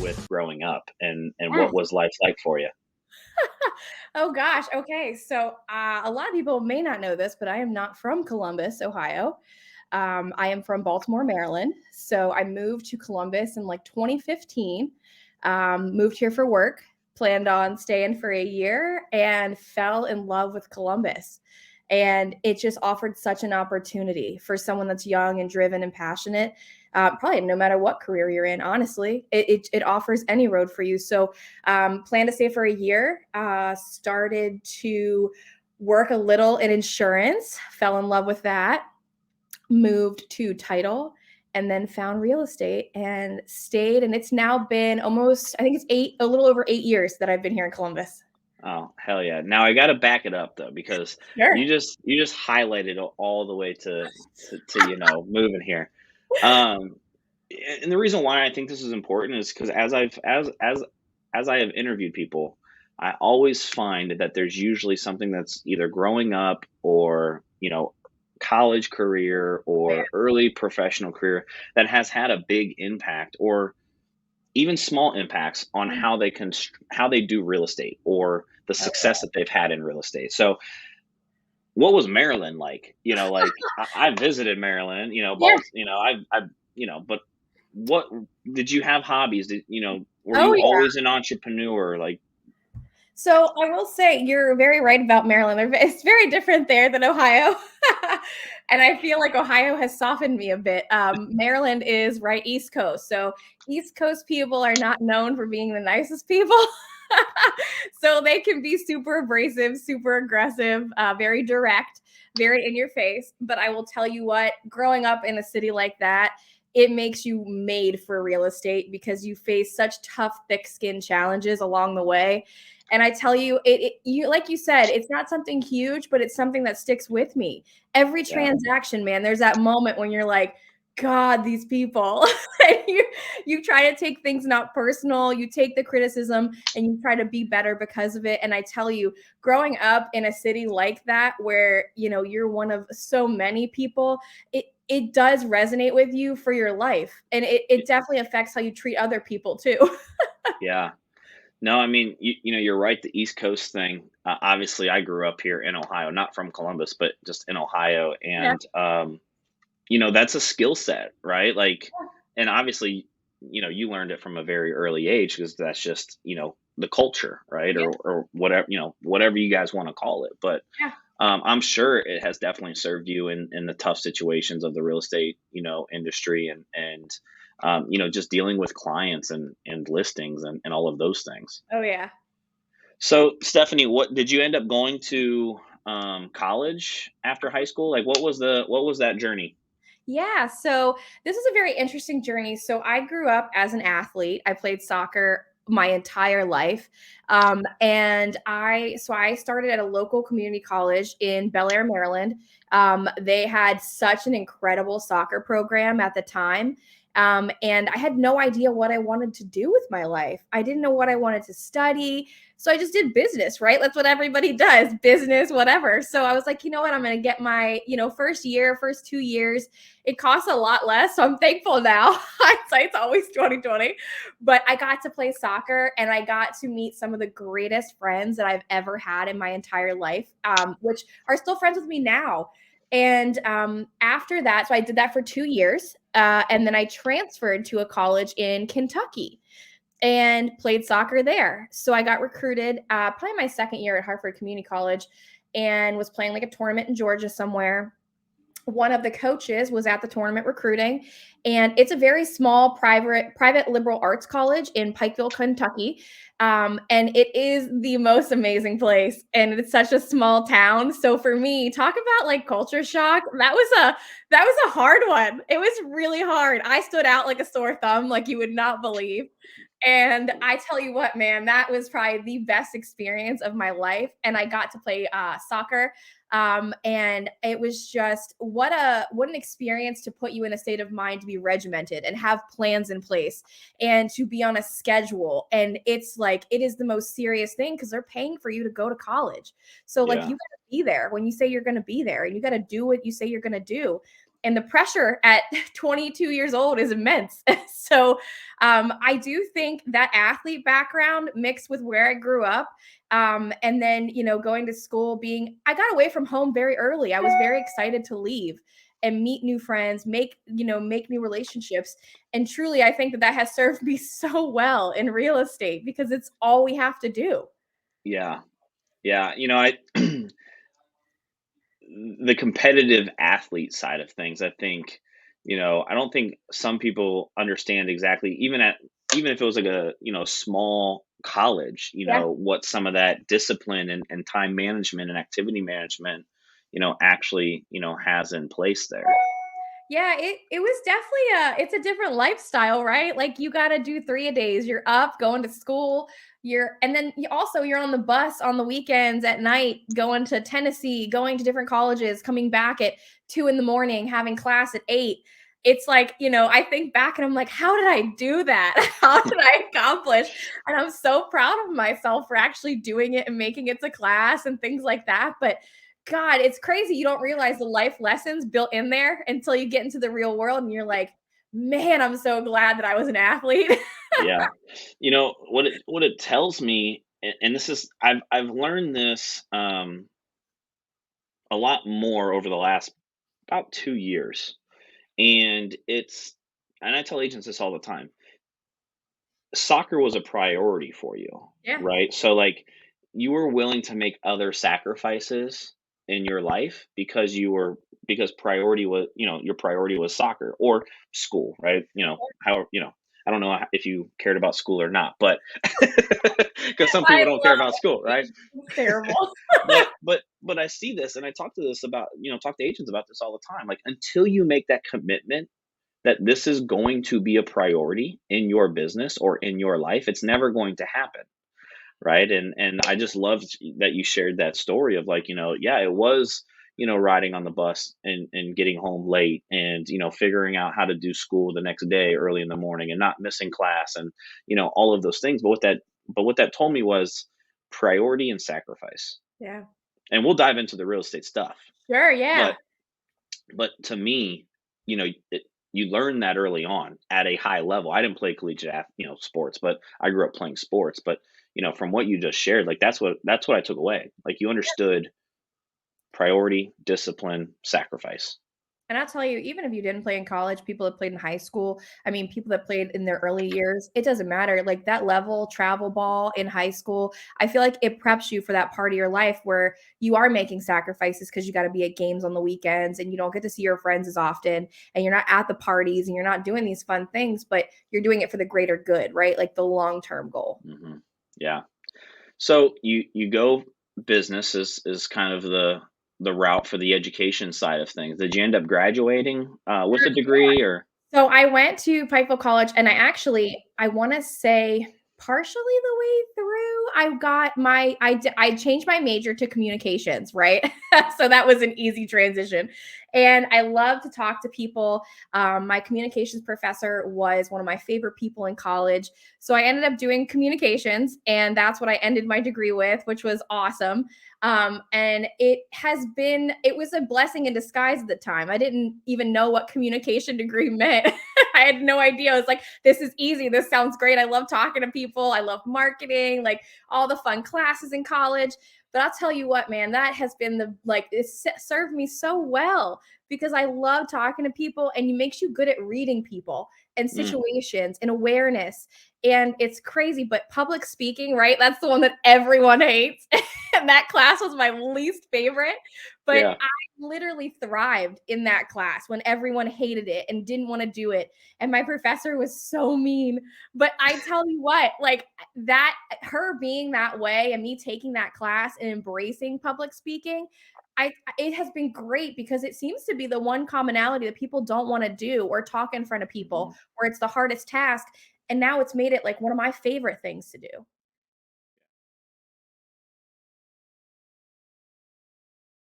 with growing up, and Yeah. what was life like for you? Oh gosh. Okay. So a lot of people may not know this, but I am not from Columbus, Ohio. I am from Baltimore, Maryland. So I moved to Columbus in like 2015. Moved here for work, planned on staying for a year, and fell in love with Columbus. And it just offered such an opportunity for someone that's young and driven and passionate. Probably no matter what career you're in, honestly, it offers any road for you. So planned to stay for a year, started to work a little in insurance, fell in love with that, moved to title, and then found real estate and stayed. And it's now been almost, I think it's a little over 8 years that I've been here in Columbus. Oh, hell yeah. Now I gotta back it up though, because Sure. you just highlighted all the way to moving here. Um, and the reason why I think this is important is because as I have interviewed people, I always find that there's usually something that's either growing up or, college career Oh, or early professional career that has had a big impact, or even small impacts on yeah. how they do real estate or the Oh, success that they've had in real estate. So, what was Maryland like? Like I visited Maryland. yeah. But what did you have hobbies? Were Oh, you yeah. always an entrepreneur? Like, So I will say you're very right about Maryland. It's very different there than Ohio. And I feel like Ohio has softened me a bit. Maryland is right East Coast. So East Coast people are not known for being the nicest people. So they can be super abrasive, super aggressive, very direct, very in your face. But I will tell you what, growing up in a city like that, it makes you made for real estate because you face such tough, thick skin challenges along the way. And I tell you, you like you said, it's not something huge, but it's something that sticks with me. Every yeah, transaction, man, there's that moment when you're like, God, these people. You try to take things not personal, you take the criticism and you try to be better because of it. And I tell you, growing up in a city like that, where you're one of so many people, it does resonate with you for your life. And it definitely affects how you treat other people too. yeah. No, I mean, you're right. The East Coast thing. Obviously, I grew up here in Ohio, not from Columbus, but just in Ohio, Yeah. and that's a skill set, right? Like, and obviously, you learned it from a very early age because that's just, the culture, right? Yeah. Or whatever, whatever you guys want to call it. But Yeah. I'm sure it has definitely served you in the tough situations of the real estate, industry, and just dealing with clients and listings and all of those things. Oh, yeah. So, Stephanie, what did you end up going to college after high school? Like, what was that journey? Yeah, so this is a very interesting journey. So I grew up as an athlete. I played soccer my entire life. And I started at a local community college in Bel Air, Maryland. They had such an incredible soccer program at the time. And I had no idea what I wanted to do with my life. I didn't know what I wanted to study. So I just did business, right? That's what everybody does, business, whatever. So I was like, you know what? I'm going to get my, first year, first 2 years. It costs a lot less, so I'm thankful now. Hindsight's always 2020. But I got to play soccer and I got to meet some of the greatest friends that I've ever had in my entire life, which are still friends with me now. And after that, so I did that for 2 years. And then I transferred to a college in Kentucky and played soccer there. So I got recruited probably my second year at Hartford Community College and was playing like a tournament in Georgia somewhere. One of the coaches was at the tournament recruiting, and it's a very small private liberal arts college in Pikeville, Kentucky. And it is the most amazing place, and it's such a small town. So for me, talk about like culture shock. That was a hard one. It was really hard. I stood out like a sore thumb, like you would not believe. And I tell you what, man, that was probably the best experience of my life. And I got to play soccer. And it was just what an experience to put you in a state of mind to be regimented and have plans in place and to be on a schedule. And it's like it is the most serious thing because they're paying for you to go to college. So like you Yeah. gotta be there when you say you're gonna be there, and you gotta do what you say you're gonna do. And the pressure at 22 years old is immense. So I do think that athlete background mixed with where I grew up, and then, going to school, I got away from home very early. I was very excited to leave and meet new friends, make new relationships. And truly, I think that that has served me so well in real estate because it's all we have to do. Yeah. Yeah. I the competitive athlete side of things, I think, I don't think some people understand exactly, even if it was like a, small college, Yeah. what some of that discipline and time management and activity management, actually, has in place there. Yeah, it was definitely it's a different lifestyle, right? Like you got to do 3 a days. You're up going to school, and then you're on the bus on the weekends at night going to Tennessee, going to different colleges, coming back at 2 in the morning, having class at 8. It's like, I think back and I'm like, how did I do that? How did I accomplish? And I'm so proud of myself for actually doing it and making it to class and things like that. But God, it's crazy. You don't realize the life lessons built in there until you get into the real world and you're like, man, I'm so glad that I was an athlete. Yeah. What it tells me, and this is, I've learned this a lot more over the last about 2 years. And I tell agents this all the time. Soccer was a priority for you, Yeah. right? So like you were willing to make other sacrifices in your life because priority was, your priority was soccer or school, right? How, I don't know if you cared about school or not, but because some I people don't care love about school, right? it. It's terrible. But I see this and I talk to agents about this all the time. Like until you make that commitment that this is going to be a priority in your business or in your life, it's never going to happen, right? And I just loved that you shared that story of like, yeah, it was, riding on the bus and getting home late and, figuring out how to do school the next day early in the morning and not missing class and, all of those things. But what that told me was priority and sacrifice. Yeah. And we'll dive into the real estate stuff. Sure. Yeah. But but to me, you learn that early on at a high level. I didn't play collegiate, sports, but I grew up playing sports. But from what you just shared, like that's what I took away. Like you understood priority, discipline, sacrifice. And I'll tell you, even if you didn't play in college, people that played in high school, I mean, people that played in their early years, it doesn't matter. Like that level travel ball in high school, I feel like it preps you for that part of your life where you are making sacrifices because you got to be at games on the weekends and you don't get to see your friends as often and you're not at the parties and you're not doing these fun things, but you're doing it for the greater good, right? Like the long-term goal. Yeah. So you go business is kind of the route for the education side of things. Did you end up graduating with a degree or? So I went to Pikeville College and I want to say partially the way through, I changed my major to communications, right? So that was an easy transition. And I love to talk to people. My communications professor was one of my favorite people in college. So I ended up doing communications and that's what I ended my degree with, which was awesome. And it was a blessing in disguise at the time. I didn't even know what communication degree meant. I had no idea. I was like, this is easy. This sounds great. I love talking to people. I love marketing, like all the fun classes in college. But I'll tell you what, man, that has been it's served me so well because I love talking to people and it makes you good at reading people and Mm, situations and awareness. And it's crazy, but public speaking, right? That's the one that everyone hates. And that class was my least favorite. But yeah. I literally thrived in that class when everyone hated it and didn't want to do it. And my professor was so mean. But I tell you what, like that, her being that way and me taking that class and embracing public speaking, it has been great because it seems to be the one commonality that people don't want to do or talk in front of people, Mhm. or it's the hardest task. And now it's made it like one of my favorite things to do.